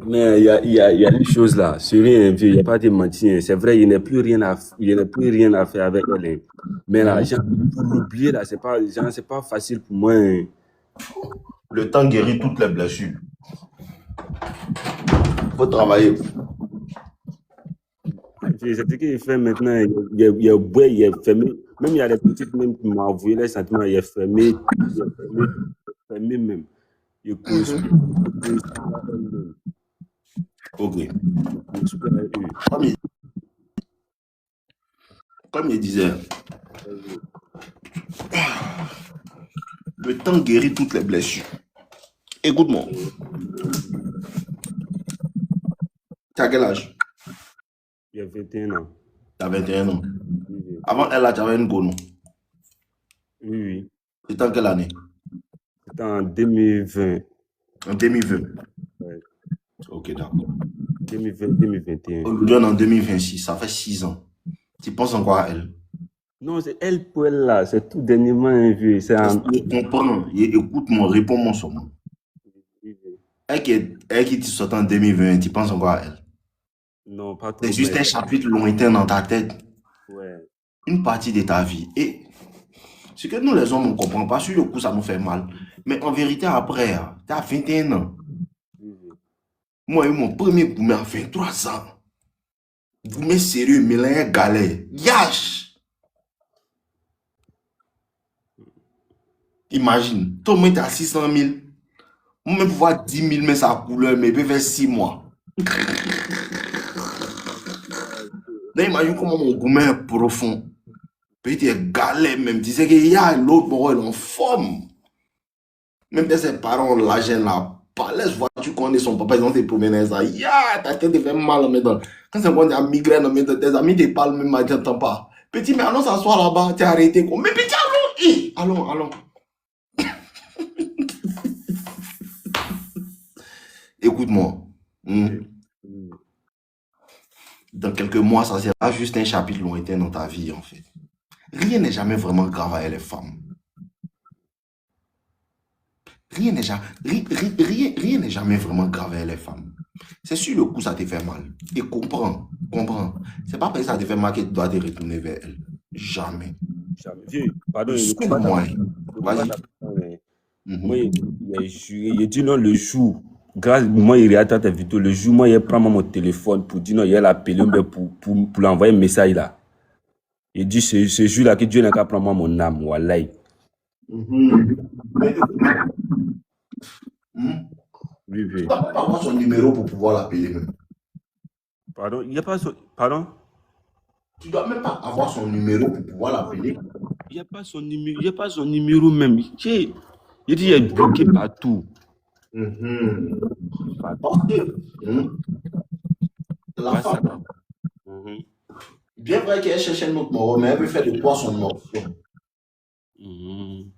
Mais il y a une chose là, sérieux, un vieux, il n'y a pas de mentir. C'est vrai, il n'a plus rien à faire avec elle, hein. Mais là, Mhm. genre, pour l'oublier, là, c'est pas facile pour moi, hein. Le temps guérit toutes les blessures. Il faut travailler. C'est ce qu'il fait maintenant. Il est ouais, il est fermé. Même il y a des petites même qui m'ont envoyé les sentiments. Il est fermé même. Il cause plus. Il cause plus à elle-même. Ok. Il cause plus à eux. Comme il, comme il disait, le temps guérit toutes les blessures. Écoute-moi, tu as quel âge? Il y a 21 ans. Tu as 21 ans. Oui, oui. Avant elle, là, tu avais une gono. Oui, oui. C'était en quelle année? C'était en 2020. En 2020. Ouais. Ok, d'accord. 2020, 2021. Aujourd'hui, on est en 2026. Ça fait 6 ans. Tu penses encore à elle? Non, c'est elle pour elle là. C'est tout dernièrement un vieux. C'est Est-ce en. que tu comprends? Écoute-moi, réponds-moi sur moi. Oui, oui. Elle qui te sort en 2020, tu penses encore à elle? Non, pas C'est trop, juste mais un chapitre lointain dans ta tête. ouais. Une partie de ta vie. Et ce que nous, les hommes, on ne comprend pas. Sur le coup, ça nous fait mal. Mais en vérité, après, tu as 21 ans. Oui, oui. Moi, j'ai eu mon premier gourmet à 23 ans. Gourmet sérieux, mélange galère. Yash! Imagine, toi, tu as 600 000. Moi, pour voir 10 000, mais sa couleur, mais il peut faire 6 mois. Là, imagine comment mon gourmet est profond. Petit galère même. Tu sais qu'il y a l'autre, bon, il est en forme. Même si ses parents ont l'argent là, pas laisse voiture connaît son papa, ils ont ses promener ça. Ya, ta tête te fait mal maintenant. Quand c'est quand tu as migraine, tes amis te parlent même, tu n'entends pas. Petit, mais allons s'asseoir là-bas, tu es arrêté. Mais petit, allons, allons. Écoute-moi. Oui, oui. Dans quelques mois, ça sera juste un chapitre lointain dans ta vie, en fait. Rien n'est jamais vraiment grave avec les femmes. Rien n'est jamais, rien n'est jamais vraiment grave avec les femmes. C'est sur le coup, ça te fait mal. Et comprends, comprends. C'est pas parce que ça te fait mal que tu dois te retourner vers elle. Jamais. Jamais. Vieux, pardon, Le je ne peux seul pas moyen. t'appeler. Je ne peux pas Vas-y. t'appeler, mais moi, Mhm. il a juré. Il a dit non, le jour. Grâce, moi, il regarde ta vidéo. Le jour, moi, il prend mon téléphone pour dire non, il a appelé pour l'envoyer un message là. Il dit ce jour-là que Dieu n'a qu'à prendre moi mon âme. Wallahi. Mhm. Mais écoute-moi, mhm. Oui, Tu oui. dois même pas avoir son numéro pour pouvoir l'appeler même. Pardon, il n'y a pas son. Pardon? Tu dois même pas avoir son numéro pour pouvoir l'appeler. Il n'y a pas son numéro. Il n'y a pas son numéro même. Il dit il est bloqué partout. Mhm. Partout. Parce que la WhatsApp. femme, Mhm. bien vrai qu'elle cherche un autre numéro, mais elle veut faire de toi son option. Mhm.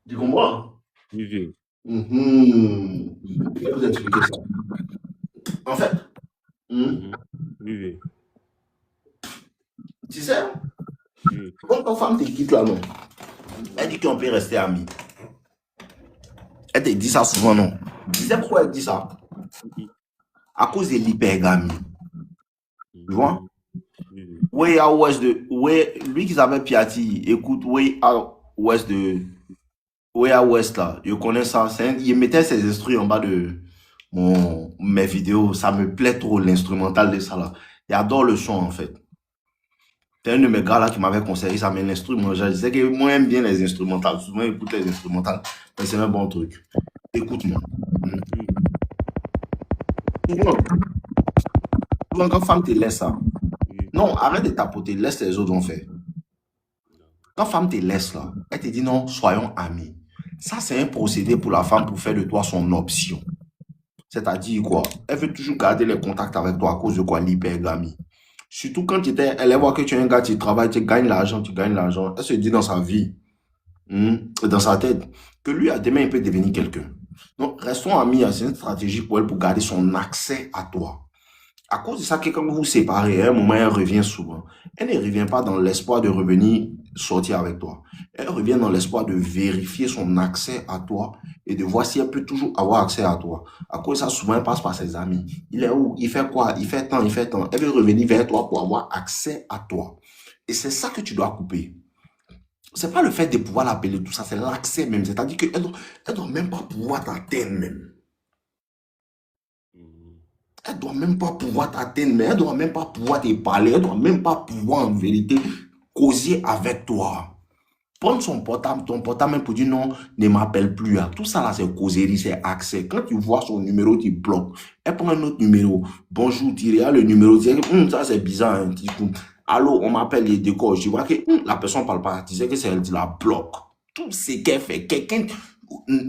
Tu comprends? Oui, oui. Mhm. Je vais vous expliquer ça. En fait, Mhm. Oui, oui. tu sais, Oui. quand ta femme te quitte là, non, elle Mhm. dit qu'on peut rester amis. Elle te dit ça souvent, non. Tu sais pourquoi elle dit ça? Mhm. À cause de l'hypergamie. Tu vois? Mhm. Oui, oui. Way out west de. Lui qui s'appelle Piatti, écoute, way out west de. Way out west là, je connais ça. Il mettait ses instruments en bas de mes vidéos. Ça me plaît trop l'instrumental de ça là. J'adore le son en fait. C'est un de mes gars là qui m'avait conseillé ça, mais l'instrument, je disais que moi j'aime bien les instrumentales. Souvent j'écoute les instrumentales, mais c'est un bon truc. Écoute-moi. Oui. Souvent, souvent, quand femme te laisse ça, Oui. non, arrête de tapoter, laisse les autres en faire. Quand femme te laisse là, elle te dit non, soyons amis. Ça, c'est un procédé pour la femme pour faire de toi son option. C'est-à-dire quoi? Elle veut toujours garder les contacts avec toi à cause de quoi? L'hypergamie. Surtout quand elle voit que tu es un gars, tu travailles, tu gagnes l'argent, tu gagnes l'argent. Elle se dit dans sa vie, dans sa tête, que lui, à demain, il peut devenir quelqu'un. Donc, restons amis, c'est une stratégie pour elle pour garder son accès à toi. À cause de ça, que quand vous vous séparez, à un moment, elle revient souvent. Elle ne revient pas dans l'espoir de revenir sortir avec toi. Elle revient dans l'espoir de vérifier son accès à toi et de voir si elle peut toujours avoir accès à toi. À cause de ça, souvent, elle passe par ses amis. Il est où? Il fait quoi? Il fait tant, il fait tant. Elle veut revenir vers toi pour avoir accès à toi. Et c'est ça que tu dois couper. C'est pas le fait de pouvoir l'appeler, tout ça, c'est l'accès même. C'est-à-dire qu'elle doit même pas pouvoir t'atteindre même. Elle doit même pas pouvoir t'atteindre, mais elle doit même pas pouvoir te parler, elle doit même pas pouvoir en vérité causer avec toi. Prendre son portable, ton portable même pour dire non, ne m'appelle plus. Tout ça là, c'est causerie, c'est accès. Quand tu vois son numéro, tu bloques. Elle prend un autre numéro. Bonjour, tu regardes le numéro, tu dis ça c'est bizarre. Hein, allô, on m'appelle les décors. Je vois que la personne parle pas. Tu sais que c'est elle, tu la bloques. Tout ce qu'elle fait, quelqu'un,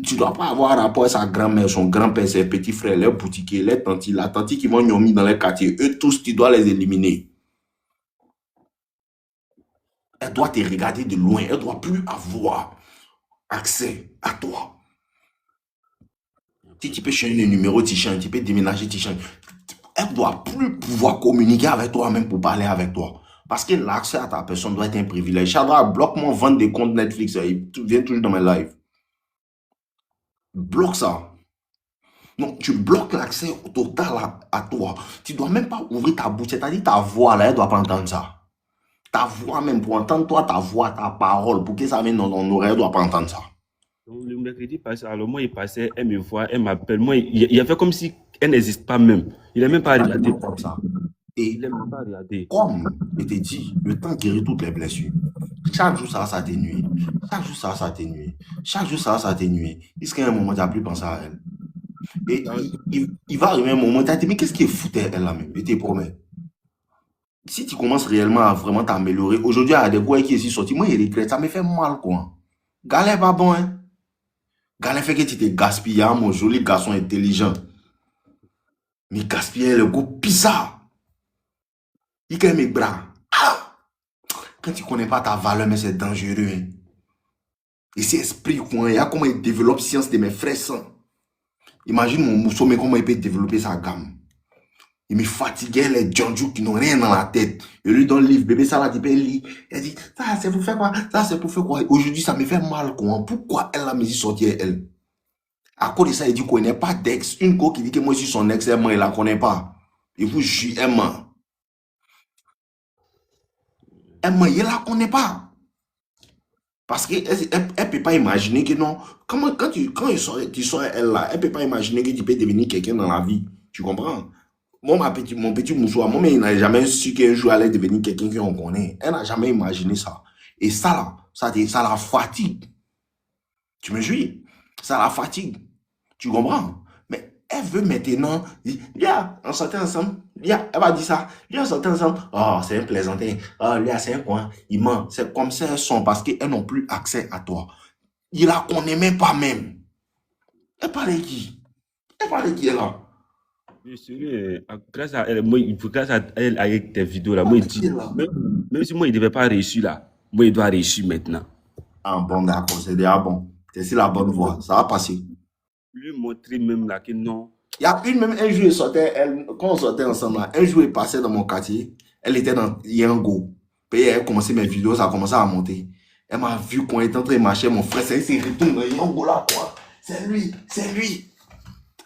tu dois pas avoir rapport à sa grand-mère, son grand-père, ses petits frères, les boutiquiers, les tantes, la tante qui vont mis dans les quartiers. Eux tous, tu dois les éliminer. Elle doit te regarder de loin. Elle doit plus avoir accès à toi. Si tu peux changer le numéro, tu changes. Tu peux déménager, tu changes. Elle doit plus pouvoir communiquer avec toi, même pour parler avec toi. Parce que l'accès à ta personne doit être un privilège. Chadra, bloque-moi vendre des comptes Netflix. Il vient toujours dans mes lives. Bloque ça. Non, tu bloques l'accès total à toi. Tu dois même pas ouvrir ta bouche. C'est-à-dire ta voix, là, elle doit pas entendre ça. Ta voix même, pour entendre toi, ta voix, ta parole, pour que ça vienne dans ton oreille, elle doit pas entendre ça. Donc, le mercredi passé, alors moi, il passait, elle me voit, elle m'appelle. Moi, il a fait comme si elle n'existe pas même. Il n'a même pas regardé. Comme ça. Il Et n'a même pas regardé. comme je t'ai dit, le temps guérit toutes les blessures. Chaque jour, ça va s'atténuer. Chaque jour, ça va s'atténuer. Chaque jour, ça va s'atténuer. Jusqu'à un moment, tu n'as plus pensé à elle. Et il va arriver un moment, tu as dit, mais qu'est-ce qui est foutu elle là même? Je te promets. Si tu commences réellement à vraiment t'améliorer, aujourd'hui, il y a des boys qui sont sortis. Moi, il regrette, ça me fait mal, quoi. Galère pas bon, hein. Galère fait que tu te gaspilles, hein, mon joli garçon intelligent. Mais gaspiller le goût bizarre. Il gagne mes bras. Ah! Quand tu connais pas ta valeur, mais c'est dangereux. Hein. Et c'est esprit, quoi. Il y a comment il développe science de mes frères sans. Imagine mon mousseau, mais comment il peut développer sa gamme. Il me fatiguait les djandjou qui n'ont rien dans la tête. Je lui donne le livre, bébé, ça là, tu peux lire. Elle dit, ça c'est pour faire quoi? Ça c'est pour faire quoi? Aujourd'hui, ça me fait mal, quoi. Pourquoi elle a mis sortir elle? À cause de ça, il dit qu'on n'est pas d'ex. Une go qui dit que moi je suis son ex, elle ne la connaît pas. Et vous, je suis aimant. Elle ne la connaît pas. Parce qu'elle ne peut pas imaginer que non. Quand tu sors elle là, elle ne peut pas imaginer que tu peux devenir quelqu'un dans la vie. Tu comprends? Moi, mon petit moussoir, moi, il n'a jamais su qu'un jour elle allait devenir quelqu'un qu'on connaît. Elle n'a jamais imaginé ça. Et ça là, ça la fatigue. Tu me suis? Ça la fatigue. Tu comprends? Mais elle veut maintenant, viens, on sortait ensemble. Viens, elle va dire ça. Viens, on sortait ensemble. Oh, c'est un plaisantin. Oh, lui, c'est un coin. Il ment. C'est comme ça elles sont parce qu'elles n'ont plus accès à toi. Il la connaît même pas même. Elle parle de qui? Elle parle de qui est là? Je suis, grâce à elle, moi, grâce à elle, avec tes vidéos là, moi, il dit, même si moi, il ne devait pas réussir là, moi, il doit réussir maintenant. Ah bon, d'accord, c'est déjà bon. C'est sur la bonne voie. Ça va passer. Lui montrer même là que non. Il y a une même, un jour, quand on sortait ensemble, là, un jour, il passait dans mon quartier. Elle était dans Yango. Puis elle a commencé mes vidéos, ça a commencé à monter. Elle m'a vu quand elle était en train de marcher, mon frère, c'est s'est retourné dans Yango là, quoi. C'est lui, c'est lui.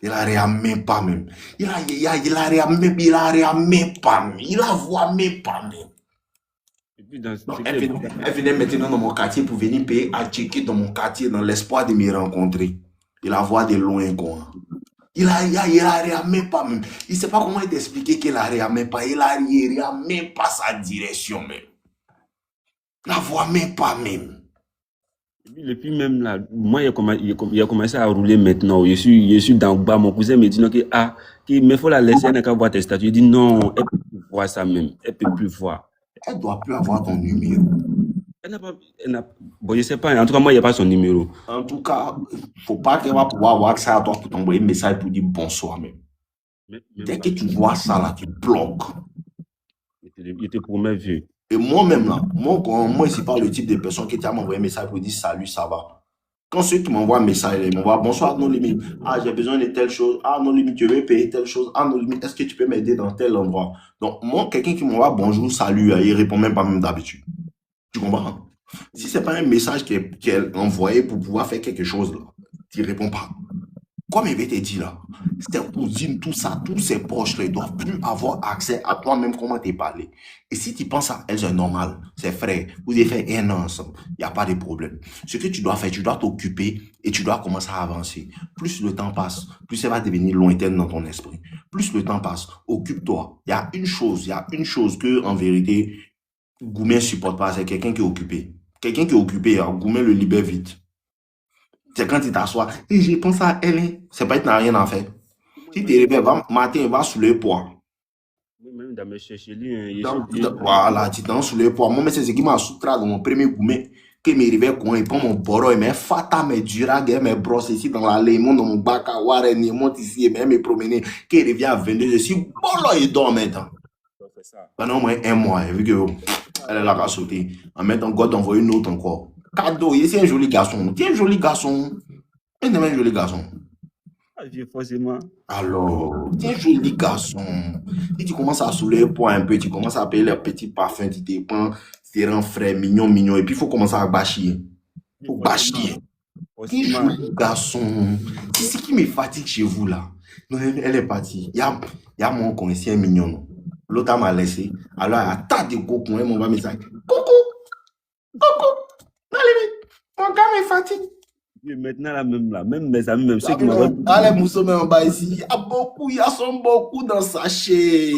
Il a rien même pas même. Il a rien même, il a rien même pas même. Il la voit même pas même. Et puis dans Non, elle venait maintenant dans mon quartier pour venir payer à checker dans mon quartier dans l'espoir de me rencontrer. Il la voit de loin, quoi. Il a rien même pas même. Il ne sait pas comment t'expliquer qu'il a rien même pas. Il a rien même pas sa direction même. Il la voit même pas même. Et puis même là, moi, il a commencé à rouler maintenant. Je suis dans le bas. Mon cousin me dit non, mais faut la laisser, elle n'a qu'à voir tes statuts. Il dit non, elle peut plus voir ça même. Elle peut plus voir. Elle doit plus avoir ton numéro. Elle n'a pas, bon, je sais pas. En tout cas, moi, il n'y a pas son numéro. En tout cas, il ne faut pas qu'elle va pouvoir avoir accès à toi pour t'envoyer un message pour dire bonsoir même. Dès que tu vois ça là, tu bloques. Il te promet vieux. Et moi-même là, moi, je ne suis pas le type de personne qui t'a envoyé un message pour dire salut, ça va. Quand ceux qui m'envoient un message, ils m'envoient bonsoir, non limite. Ah, j'ai besoin de telle chose. Ah, non limite, je vais payer telle chose. Ah, non limite, est-ce que tu peux m'aider dans tel endroit? Donc, moi, quelqu'un qui m'envoie bonjour, salut, il répond même pas même d'habitude. Tu comprends? Si c'est pas un message qui est envoyé pour pouvoir faire quelque chose, là, tu réponds pas. Comme il te dit là, tes cousines, tout ça, tous ces poches là, ils doivent plus avoir accès à toi-même, comment t'es parlé. Et si tu penses à elles, c'est normal, c'est frère, vous avez fait un an ensemble, il n'y a pas de problème. Ce que tu dois faire, tu dois t'occuper et tu dois commencer à avancer. Plus le temps passe, plus ça va devenir lointaine dans ton esprit. Plus le temps passe, occupe-toi. Il y a une chose que, en vérité, Goumen supporte pas, c'est quelqu'un qui est occupé. Quelqu'un qui est occupé, Goumen le libère vite. C'est quand tu t'assois, et je pense à elle, hein. C'est pas que tu n'as rien à faire. Si tu te réveilles, matin, va sous le poids. Même dans mes chercheurs, lui, Voilà, tu t'en sous le poids. Moi, c'est ce qui m'a soutra dans mon premier gourmet. Que me réveille quand il prend mon boro, il me fata, me durag, il me brosse ici dans la lait, mon dans mon bac à ware, il monte ici, il me promener. Qu'il revient à 22 je suis bolo, il dort maintenant. Pendant au moins un mois, vu que elle est là à sauter. En mettant God envoie une autre encore. Cadeau, il est un joli garçon. Tu es un joli garçon. Il est un joli garçon. forcément. Alors, tu es un joli garçon. Si tu commences à soulever le poids un peu, tu commences à payer les petits parfums, tu te prends, tu rends frais, mignon, mignon. Et puis, il faut commencer à bâcher. Il faut bâcher. Tu es un joli garçon. C'est ce qui me fatigue chez vous là. Non, elle est partie. Il y a mon con ici, un mignon. Non. L'autre m'a laissé. Alors, il y a tas de cocons. Elle m'envoie un message. Coucou, coucou. Allez, mon gars me fatigue. Maintenant, là, même mes amis, même ceux qui m'envoient. Allez, Moussome en bas ici. Il y a son beaucoup dans le sachet.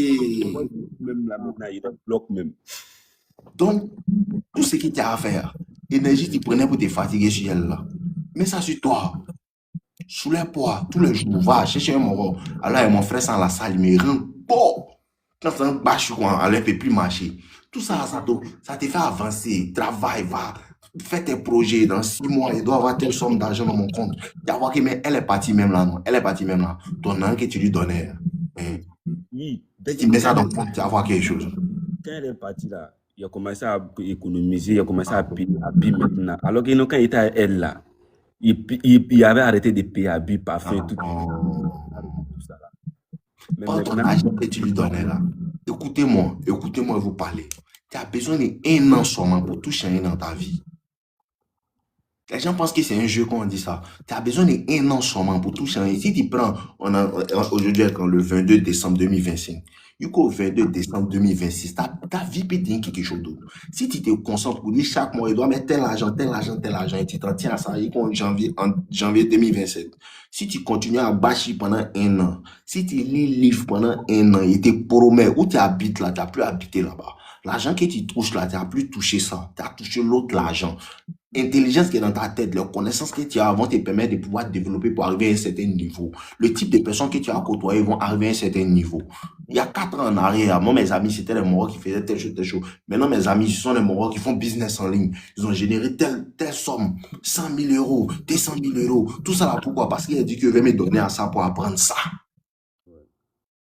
Même là, maintenant, il bloque même. Donc, tout ce que tu as à faire, énergie, tu prenais pour te fatiguer sur elle là. Mets ça sur toi. Sous les poids, tous les jours, va chercher un moro. Alors, mon frère, sans la salle, il me rend beau. Quand c'est un bâche, alors, il ne peut plus marcher. Tout ça, ça te fait avancer. Travaille, va. Fais tes projets. Dans 6 mois, il doit avoir telle somme d'argent dans mon compte. Tu vas voir que, mais elle est partie même là, non? Elle est partie même là. Ton nom que tu lui donnais. Hein? Oui. Si tu mets ça dans le compte, tu vas voir quelque chose. Quand elle est partie là, il a commencé à économiser, il a commencé à payer maintenant. Alors que quand il était à elle là, il avait arrêté de payer à Bi, parfum, tout ça là. Mais Pas ton maintenant, argent que tu lui donnais là. Écoutez-moi, vous parler. Tu as besoin d'un an seulement pour tout changer dans ta vie. Les gens pensent que c'est un jeu quand on dit ça. Tu as besoin d'un an seulement pour tout changer. Si tu prends, aujourd'hui, le 22 décembre 2025, jusqu'au 22 décembre 2026, ta vie peut devenir quelque chose d'autre. Si tu te concentres pour dire chaque mois, il doit mettre tel argent, tel argent, tel argent, et tu t'en tiens à ça en janvier 2027. Si tu continues à bâcher pendant un an, si tu lis livre pendant un an, il te promet où tu habites là, tu n'as plus habité là-bas. L'argent que tu touches là, tu n'as plus touché ça. Tu as touché l'autre l'argent. L'intelligence qui est dans ta tête, les connaissances que tu as avant te permettent de pouvoir développer pour arriver à un certain niveau. Le type de personnes que tu as côtoyées vont arriver à un certain niveau. Il y a 4 ans en arrière, moi, mes amis, c'était les Marocs qui faisaient telle chose, telle chose. Maintenant, mes amis, ce sont les Marocs qui font business en ligne. Ils ont généré telle somme, 100 000 euros, 200 000 euros. Tout ça là, pourquoi? Parce qu'il a dit qu'il veut me donner à ça pour apprendre ça.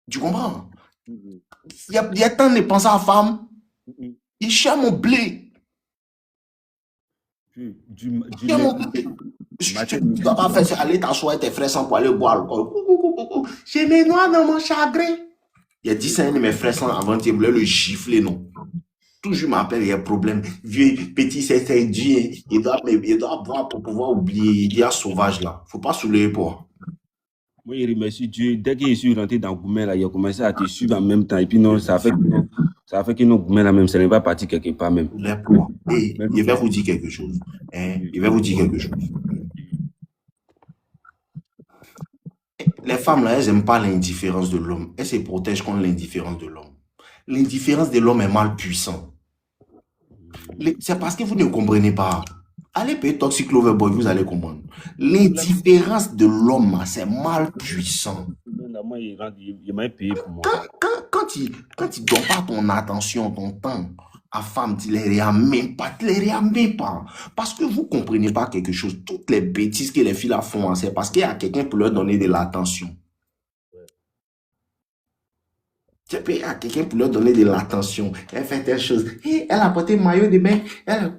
Tu comprends? Il y a tant de penser à femme. Il cherche mon blé. Tu ne dois pas faire aller t'asseoir tes frères sans pour aller boire alcool. J'ai mes noix dans mon chagrin. Il a dit ça, un de mes frères sans avant, il voulait le gifler, non. Toujours m'appelle, il y a un problème. Vieux, petit, c'est Dieu. Il doit boire pour pouvoir oublier. Il y a sauvage là. Faut pas soulever pour. Moi, il remercie Dieu. Dès qu'il est rentré dans Goumen, là, il a commencé à te suivre en même temps. Et puis, non, ça fait que nos Goumen, là, même, ça n'est pas parti quelque part, même. Et il va vous dire quelque chose. Hein? Il va vous dire quelque chose. Les femmes, là, elles n'aiment pas l'indifférence de l'homme. Elles se protègent contre l'indifférence de l'homme. L'indifférence de l'homme est mal puissant. C'est parce que vous ne comprenez pas. Allez payer Toxic Lover Boy, vous allez comprendre. L'indifférence de l'homme, c'est mal puissant. Il m'a payé pour moi. Quand tu ne donnes pas ton attention, ton temps à femme, tu ne les ramènes pas. Parce que vous ne comprenez pas quelque chose. Toutes les bêtises que les filles là font, c'est parce qu'il y a quelqu'un pour leur donner de l'attention. Tu payes à quelqu'un pour leur donner de l'attention. Elle fait telle chose. Elle a porté maillot de bain.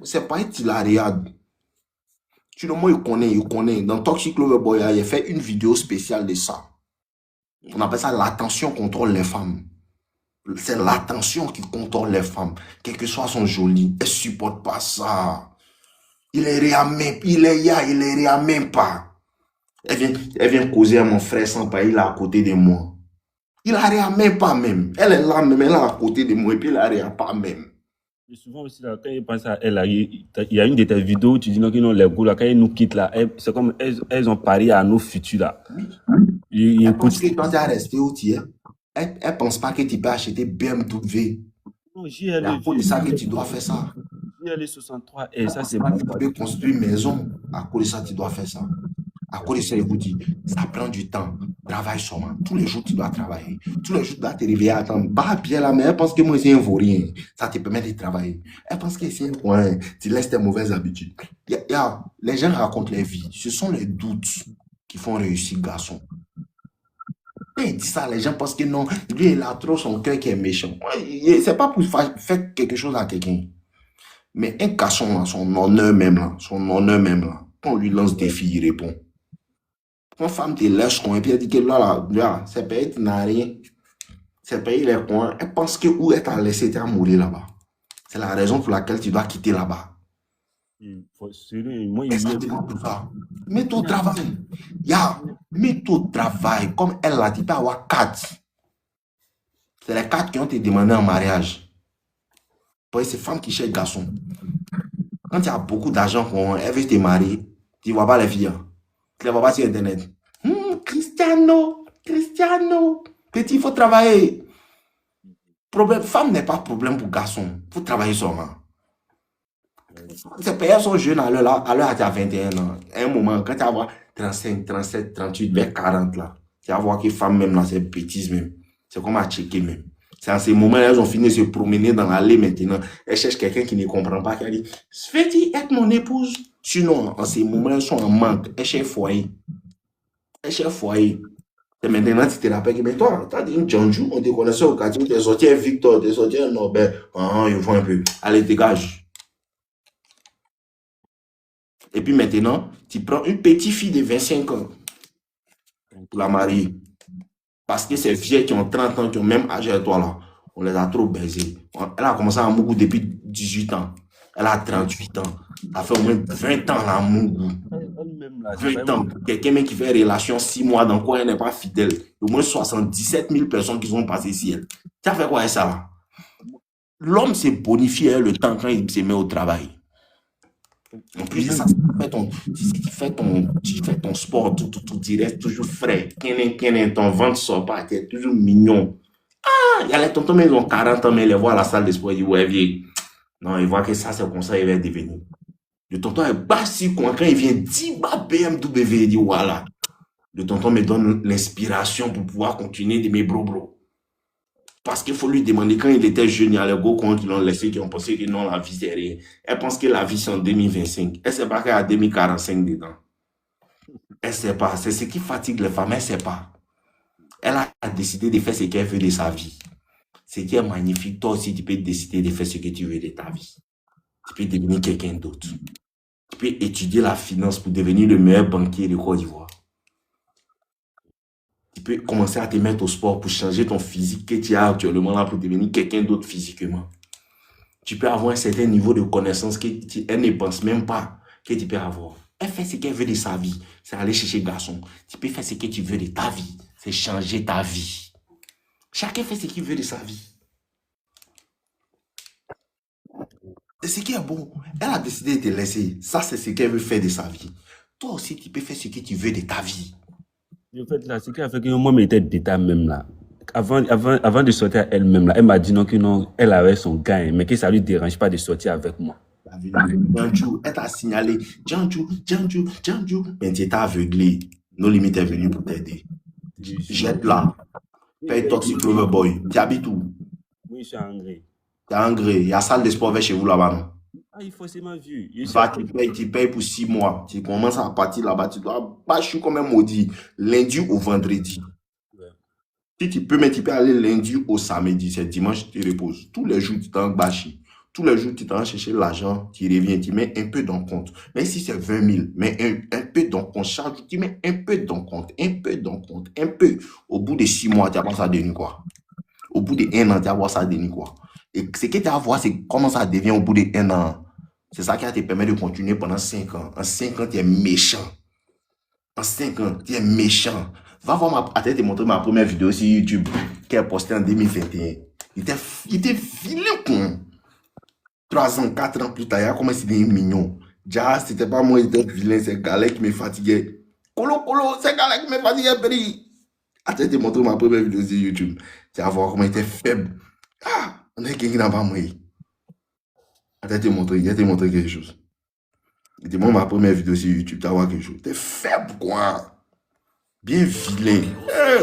C'est pas être la regarde. Tu le moi, il connaît. Dans Toxic Lover Boy, il a fait une vidéo spéciale de ça. On appelle ça l'attention contrôle les femmes. C'est l'attention qui contrôle les femmes. Quel que soit son joli, elle ne supporte pas ça. Il est rien même pas. Elle vient causer à mon frère sans pas, il est à côté de moi. Il a rien même pas même. Elle est là même, elle est à côté de moi et puis il a rien pas même. Et souvent aussi, là, quand il pense à elle, là, il y a une de tes vidéos où tu dis non, que non, les gars, là, quand ils nous quittent, là, c'est comme elles ont parié à nos futurs, là. Elle pense que quand tu as resté où tu es, elle pense pas que tu peux acheter BMW. Non, C'est à cause de ça que tu dois faire ça. JL 63, et ça, c'est Tu peux construire une maison. À cause de ça, tu dois faire ça. À cause de ça, écoute, ça prend du temps. Travaille sûrement. Tous les jours, tu dois travailler. Tous les jours, tu dois te réveiller à attendre. Bah, bien là, mais elle pense que moi, c'est un vaurien. Ça te permet de travailler. Elle pense que c'est un coin. Tu laisses tes mauvaises habitudes. Les gens racontent leur vie. Ce sont les doutes qui font réussir garçon. Quand il dit ça, les gens pensent que non, lui, il a trop son cœur qui est méchant. C'est pas pour faire quelque chose à quelqu'un. Mais un garçon, là, son honneur même, là, quand on lui lance des filles, il répond. Quand femme te lèche coin, et puis elle dit que là, c'est payé, tu n'as rien. C'est payé les coins. Elle pense que où elle t'a laissé, tu as mourir là-bas. C'est la raison pour laquelle tu dois quitter là-bas. Exactement pour ça. Mets-toi au travail. Mets-toi au travail. Comme elle là, tu peux avoir 4. C'est les 4 qui ont été demandés en mariage. C'est femme qui cherche garçon. Quand tu as beaucoup d'argent, elle veut te marier, tu ne vois pas les filles. Tu ne les vois pas sur Internet. Cristiano, petit, il faut travailler. Femme n'est pas problème pour garçon. Il faut travailler seulement. Ces pères sont jeunes à l'heure, tu as 21 ans. À un moment, quand tu vas avoir 35, 37, 38, vers 40 là, tu vas voir que femme même là, c'est bêtise même. C'est comme à checker même. C'est à ces moments elles ont fini de se promener dans l'allée maintenant. Elles cherchent quelqu'un qui ne comprend pas, qui a dit, veux-tu être mon épouse? Sinon, en ces moments, elles sont en manque. Elles cherchent foyer. Et maintenant, tu te rappelles que, mais toi, tu as dit une Djanjou, on te connaissait au quartier, tu es sorti un Victor, tu es sorti un Norbert. Ils vont un peu. Allez, dégage. Et puis maintenant, tu prends une petite fille de 25 ans pour la marier. Parce que ces vieilles qui ont 30 ans, qui ont même âge à toi là, on les a trop baisés. Elle a commencé à Mougou depuis 18 ans. Elle a 38 ans. Elle fait au moins 20 ans là, à Mougou. 20 ans. Quelqu'un même qui fait relation 6 mois dans quoi elle n'est pas fidèle. Au moins 77 000 personnes qui sont passées ici. Tu as fait quoi avec ça là? L'homme s'est bonifié le temps quand il se met au travail. En plus de ça, tu fais ton sport, tu restes toujours frais. Ton ventre ne sort pas, tu es toujours mignon. Il y a les tontons, mais ils ont 40 ans, mais ils les voient à la salle de sport, ils disent, ouais, vieux. Non, ils voient que ça, c'est comme ça, il va devenir. Le tonton est basi, quand il vient 10 BMW, il dit, voilà. Le tonton me donne l'inspiration pour pouvoir continuer de mes bro. Parce qu'il faut lui demander, quand il était jeune, il y a les gars qui l'ont laissé, qui ont pensé que non, la vie c'est rien. Elle pense que la vie c'est en 2025. Elle ne sait pas qu'elle a 2045 dedans. Elle ne sait pas. C'est ce qui fatigue les femmes, elle ne sait pas. Elle a décidé de faire ce qu'elle veut de sa vie. Ce qui est magnifique, toi aussi, tu peux décider de faire ce que tu veux de ta vie. Tu peux devenir quelqu'un d'autre. Tu peux étudier la finance pour devenir le meilleur banquier de Côte d'Ivoire. Tu peux commencer à te mettre au sport pour changer ton physique que tu as actuellement là pour devenir quelqu'un d'autre physiquement. Tu peux avoir un certain niveau de connaissance qu'elle ne pense même pas que tu peux avoir. Elle fait ce qu'elle veut de sa vie. C'est aller chercher garçon. Tu peux faire ce que tu veux de ta vie. C'est changer ta vie. Chacun fait ce qu'il veut de sa vie. C'est ce qui est bon. Elle a décidé de te laisser. Ça, c'est ce qu'elle veut faire de sa vie. Toi aussi, tu peux faire ce que tu veux de ta vie. En fait, là, ce qui a fait que moi, j'étais d'état même là. Avant de sortir elle-même là, elle m'a dit non, que non, elle avait son gain, mais que ça lui dérange pas de sortir avec moi. Djanjou, elle t'a signalé. Djanjou. Mais tu étais aveuglé. Nos limites est venu pour t'aider. Jette là. Paye Toxic Lover Boy. Tu habites où? Oui, je suis en Hongrie. Tu es en Hongrie. Il y a salle de sport vers chez vous là-bas, non? Il faut forcément vu. Tu payes pour 6 mois. Tu commences à partir là-bas. Tu dois bâcher comme un maudit. Lundi au vendredi. Ouais. Si tu peux, mais tu peux aller lundi au samedi. C'est dimanche, tu te reposes. Tous les jours, tu t'en bâches. tous les jours, tu t'en vas chercher l'argent, tu reviens, tu mets un peu dans le compte. Mais si c'est 20 000, mets un peu dans le compte. Chaque jour, tu mets un peu dans le compte, un peu dans le compte, un peu. Au bout de 6 mois, tu vas voir ça devenir quoi? Au bout de 1 an, tu vas voir ça devenir quoi? Et ce que tu vas voir, c'est comment ça devient au bout de 1 an. C'est ça qui va te permettre de continuer pendant 5 ans. En 5 ans, tu es méchant. En 5 ans, tu es méchant. Va voir attends, te montrer ma première vidéo sur YouTube qui est postée en 2021. Il était vilain, con. 3 ans, 4 ans plus tard, il a commencé à devenir mignon. Déjà, c'était pas moi qui étais vilain, c'est Galek qui me fatiguait. Colo, c'est Galek qui me fatiguait, péri. Attends, te montrer ma première vidéo sur YouTube. Tu vas voir comment il était faible. Ah, on est quelqu'un qui n'a pas moi. Attends, te montrer quelque chose. Il te montre ma première vidéo sur YouTube, tu vas voir quelque chose. T'es faible, quoi. Bien vilain.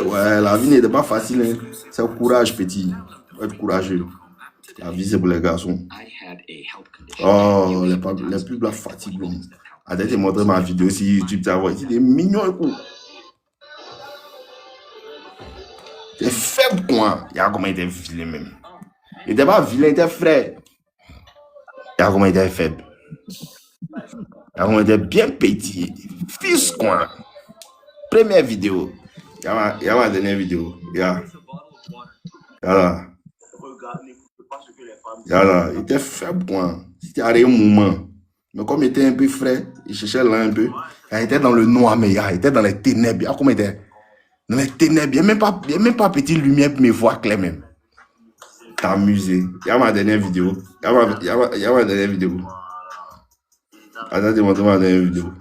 Ouais, la vie n'était pas facile. Hein. C'est le courage, petit. Faut être courageux. La vie, c'est pour les garçons. Oh, les pubs, la fatigue. Attends, te montrer ma vidéo sur YouTube, tu vas voir. Il est mignon, écoute. T'es faible, quoi. Il y a comment il était vilain, même. Il n'était pas vilain, il était frais. Il y a comment il était faible. Il y a comment il était bien petit. Fils, quoi. Première vidéo. Il y a ma dernière vidéo. Là, il était faible, quoi. C'était à un moment. Mais comme il était un peu frais, il cherchait là un peu. Il était dans le noir, mais il était dans les ténèbres. Il y a comment il était dans les ténèbres. Il n'y a même pas petite lumière pour me voir clair même. T'as amusé. Il y a ma dernière vidéo. Il y a ma dernière vidéo. Attends, montre ma dernière vidéo.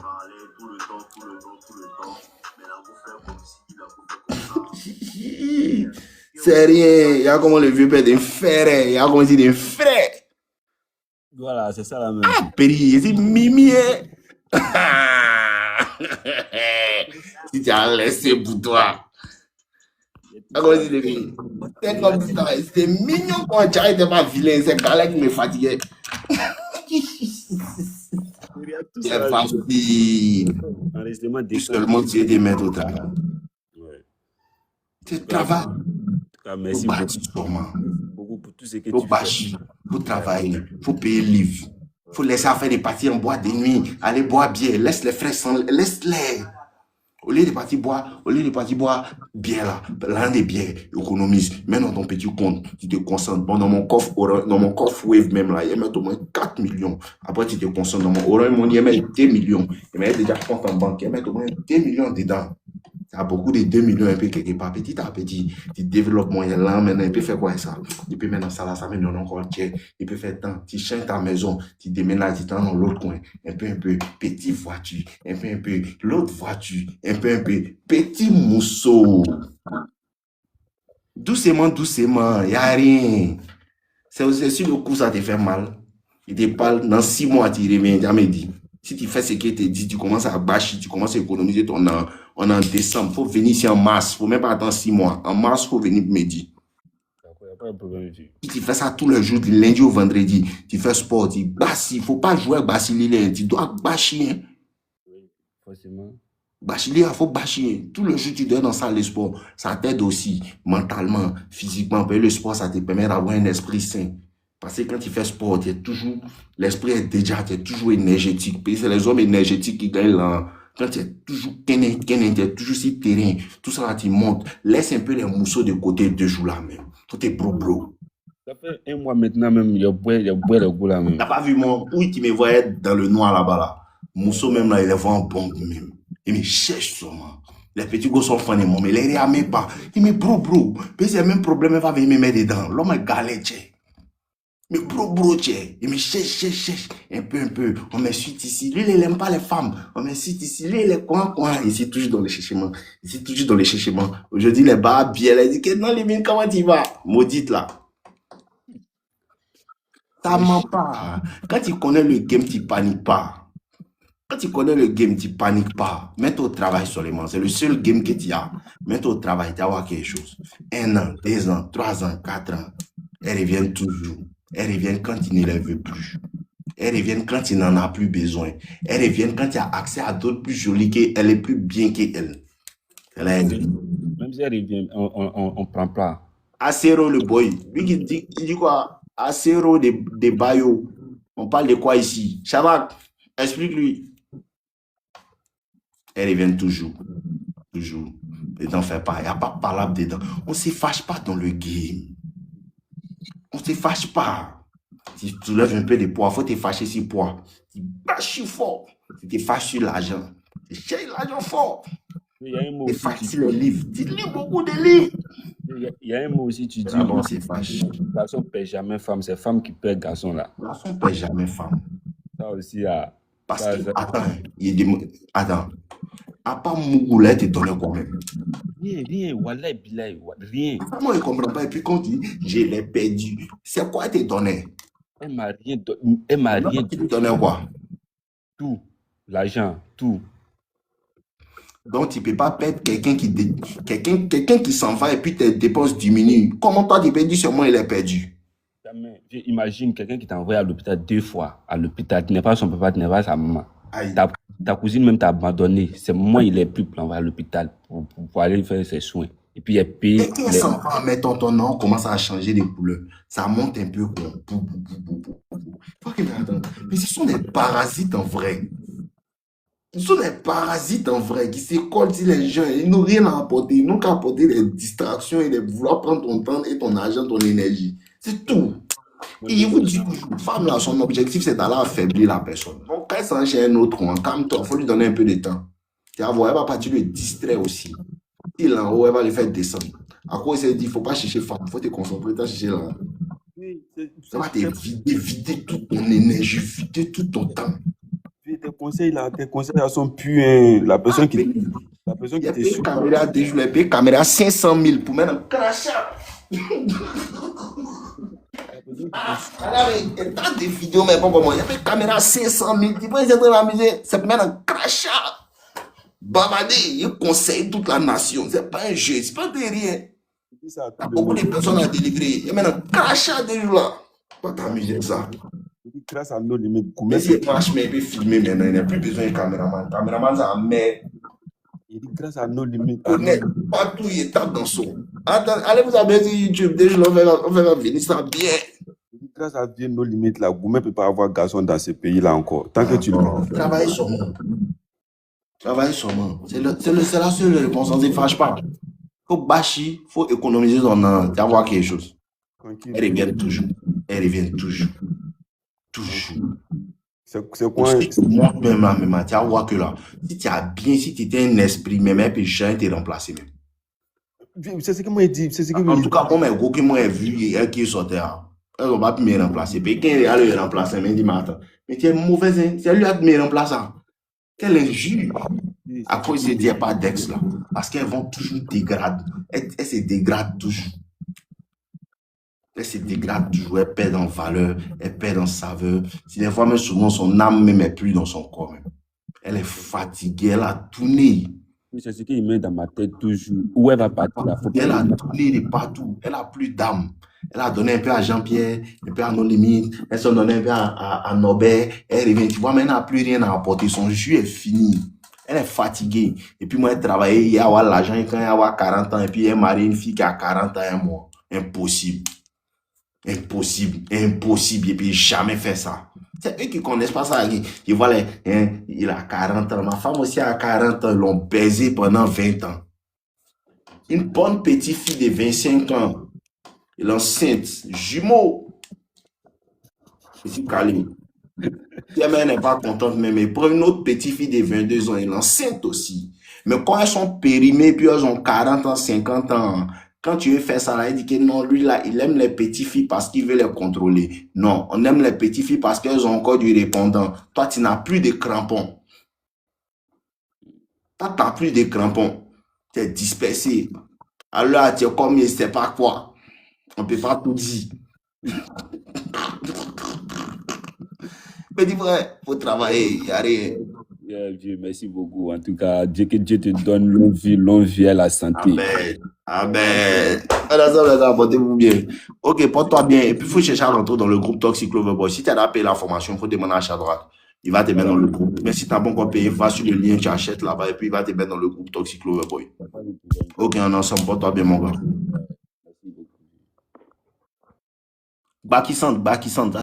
C'est rien. Il y a comment le vieux père d'un frère. Il y a comment il dit d'un frère. Voilà, c'est ça la même. Ah, péri, c'est mimi. Si tu as laissé pour toi. C'est comme ça. C'était mignon quand tu n'étais pas vilain. C'est Galek qui me fatiguait. C'est facile. Seulement tu es des maîtres au travail. C'est travail. Merci beaucoup pour tout ce que tu fais. Il faut travailler, il faut payer le livre. Il faut laisser faire des parties en boîte de nuit, aller boire bière, laisse les frères sans, laisse-les. Au lieu de partir boire bière là, l'un des bières, économise, mets dans ton petit compte, tu te concentres. Bon, dans mon coffre Wave même là, il y a au moins 4 millions. Après, tu te concentres dans mon Orange Money, il y a 2 millions. Il y a déjà compte en banque, il y a au moins 2 millions dedans. Tu as beaucoup de 2 millions un peu quelque part, petit à petit. Tu développes moyen là, maintenant, il peut faire quoi ça? Il peut mettre dans ça là, ça met dans encore tiers. Il peut faire tant, tu changes ta maison, tu déménages, tu dans l'autre coin, un peu, petite voiture, un peu, l'autre voiture, un peu, petit mousseau. Doucement, il n'y a rien. C'est sur le coup, ça te fait mal. Il te parle, dans 6 mois, tu reviens, jamais dit. Si tu fais ce qu'il te dit, tu commences à bâcher, tu commences à économiser ton an. On est en décembre, il faut venir ici en mars. Il ne faut même pas attendre 6 mois. En mars, il faut venir me dire. Si tu fais ça tous les jours, du lundi au vendredi, tu fais sport, tu bâches. Il ne faut pas jouer avec Basile, tu dois bâcher. Oui, forcément. Bâcher, il faut bâcher. Tout le jour, tu dois dans ça, le sport. Ça t'aide aussi, mentalement, physiquement. Le sport, ça te permet d'avoir un esprit sain. Parce que quand tu fais sport, l'esprit est déjà, tu es toujours énergétique. C'est les hommes énergétiques qui gagnent là. Quand tu es toujours tu es toujours sur le terrain, tout ça là, tu montes. Laisse un peu les mousseaux de côté 2 jours là même. Tout est bro. Ça fait 1 mois maintenant même, il y a le goût là même. T'as pas vu mon, oui, qui me voyait dans le noir là-bas là. Mousseau même là, il est vraiment bon même. Il me cherche sûrement. Les petits gars sont fans de moi, mais il les réamène pas. Il me bro. Puis c'est le même problème, il va venir me mettre dedans. L'homme est galère, mais bro, il me cherche, un peu. On me suit ici. Lui, il n'aime pas les femmes. On me suit ici. Lui, il est coin. Ici, toujours dans les cherchements. Aujourd'hui, les bas bien, il dit que non, les mines, comment tu vas? Maudite là. Ça ment pas. Quand tu connais le game, tu paniques pas. Mets-toi au travail seulement. C'est le seul game que tu as. Mets-toi au travail, tu vas voir quelque chose. 1 an, 2 ans, 3 ans, 4 ans. Elles reviennent toujours. Elles reviennent quand tu ne les veux plus. Elles reviennent quand tu n'en as plus besoin. Elles reviennent quand tu as accès à d'autres plus jolies qu'elle est plus bien qu'elle. Même si elle revient, on prend pas. Acero le boy. Lui il dit quoi? Acero de Bayo. On parle de quoi ici? Shabak, explique-lui. Elle revient toujours. Toujours. Et n'en fais pas. Il n'y a pas de palabre dedans. On ne se fâche pas dans le game. On ne se fâche pas. Si tu lèves un peu de poids, il faut te fâcher sur poids. Tu bâches fort. Tu te fâches sur l'argent. Tu cherches l'argent fort. Il y a un mot Tu te aussi, fâches sur les livres. Tu lis beaucoup de livres. il y a un mot aussi, tu dis, D'abord, c'est fâche. garçon ne perd jamais femme, c'est femme qui perd garçon là. Garçon ne perd jamais femme. Ça aussi, ah, Parce ça, que, ça- attends, à part Mougoula, te donnait quoi même? rien, wallah, billah, rien. Moi, je ne comprends pas. Et puis, quand tu dis, je l'ai perdu, c'est quoi te donnait? Elle m'a rien donné, elle m'a rien Tu donné, te donnais quoi? tout, l'argent, tout. Donc, tu ne peux pas perdre quelqu'un qui s'en va et puis tes dépenses diminuent. Comment toi, tu es perdu, seulement il est perdu? Jamais. Imagine quelqu'un qui t'a envoyé à l'hôpital 2 fois, à l'hôpital, tu n'es pas son papa, tu n'es pas sa maman. Aïe. Ta cousine même t'a abandonné. C'est moi, il est plus pour l'envoyer à l'hôpital pour aller faire ses soins. Et puis, il est payé. Et quand s'en va, mais ton nom commence à changer de couleur. Ça monte un peu quoi. Mais ce sont des parasites en vrai. Ce sont des parasites en vrai qui se collent sur les gens. Ils n'ont rien à apporter. Ils n'ont qu'à apporter des distractions et de vouloir prendre ton temps et ton argent, ton énergie. C'est tout. Et je vous dis toujours, une femme là, son objectif, c'est d'aller affaiblir la personne. Donc, quand elle s'en chez un autre, calme-toi, il faut lui donner un peu de temps. Tu vas voir, elle va partir le distraire aussi. Il est en haut, elle va le faire descendre. À quoi il s'est dit, il ne faut pas chercher femme, il faut te concentrer, tu vas chercher là. Ça va te vider toute ton énergie, vider tout ton temps. Tes conseils là sont puants. La personne qui Il y a te payé suit. caméra déjà, il a payé caméra 500 000 pour mettre un crachat. Il y a tant de vidéos, mais bon, il y a payé caméra 500 000. Tu vois, ils sont en train de m'amuser, c'est pour mettre un crachat. Bavardé, il conseille toute la nation. C'est pas un jeu, c'est pas de rien. Il y a beaucoup de personnes à délivrer. Il y a même un crachat déjà là. Pas t'amuser ça. Grâce à nos limites, Mais si il marche, mais il peut filmer maintenant. Il n'y a plus besoin de caméraman. Caméraman, ça met. Il dit grâce à nos limites. Partout, il tape dans son. Attends, allez vous abonner sur YouTube. Déjà, on va venir ça bien. Grâce à nos limites, là, Goumé ne peut pas avoir garçon dans ce pays-là encore. Tant que tu le travailles sur moi. Travaille sur moi. C'est la seule réponse. On ne se fâche pas. Il faut bâcher, il faut économiser son an. Tu vas voir quelque chose. Elle revient toujours. Elle revient toujours. Toujours. C'est quoi? Moi-même, tu vas voir que là, si tu as bien, si tu étais un esprit, même, elle peut jamais te remplacer. Même. C'est ce que moi dit. En tout cas, moi, moi, j'ai vu elle qui est sortie. Elle ne va pas me remplacer. Et quand elle a le remplacer, elle me dit, mais attends, mais tu es mauvais, hein? C'est lui qui me remplace. Quelle injure! À cause de dire pas d'ex là. Parce qu'elles vont toujours dégrader. Elles se dégradent toujours. Elle se dégrade toujours, elle perd en valeur, elle perd en saveur. Si des fois, même souvent, son âme même est plus dans son corps. Même. Elle est fatiguée, elle a tourné. C'est ce qu'il met dans ma tête toujours. Où elle va partir là? Elle a tourné de partout. Elle a plus d'âme. Elle a donné un peu à Jean-Pierre, un peu à nos limites. Elle s'en donne un peu à Norbert. Elle revient. Tu vois, mais elle n'a plus rien à apporter. Son jus est fini. Elle est fatiguée. Et puis moi, elle travaillait, il y a l'argent quand elle a 40 ans. Et puis elle marie une fille qui a 40 ans et un mois. Impossible. Impossible. Et puis jamais fait ça. C'est eux qui ne connaissent pas ça. Ils voient, il a 40 ans. Ma femme aussi a 40 ans. Ils l'ont baisé pendant 20 ans. Une bonne petite fille de 25 ans. Elle est enceinte. Jumeau. Je suis calé. Si elle n'est pas contente, mais prend une autre petite fille de 22 ans. Elle est enceinte aussi. Mais quand elles sont périmées, puis elles ont 40 ans, 50 ans, quand tu veux faire ça, là, il dit que non, lui, là, il aime les petites filles parce qu'il veut les contrôler. Non, on aime les petites filles parce qu'elles ont encore du répondant. Toi, tu n'as plus de crampons. Toi, tu n'as plus de crampons. Tu es dispersé. Alors, tu es comme je ne sais pas quoi. On ne peut pas tout dire. Mais dis vrai, il faut travailler, il n'y a rien. Dieu, merci beaucoup. En tout cas, Dieu que Dieu te donne longue vie à la santé. Amen. Amen. Portez-vous bien. Ok, porte-toi bien. Et puis, il faut chercher à rentrer dans le groupe Toxic Loverboy. Si tu as payé la formation, il faut demander à droite. Il va te mettre dans le groupe. Mais si tu n'as pas encore payé, va sur le lien, tu achètes là-bas et puis il va te mettre dans le groupe Toxic Loverboy. Ok, on est ensemble. Porte-toi bien, mon gars. Bakisante, Bakisante.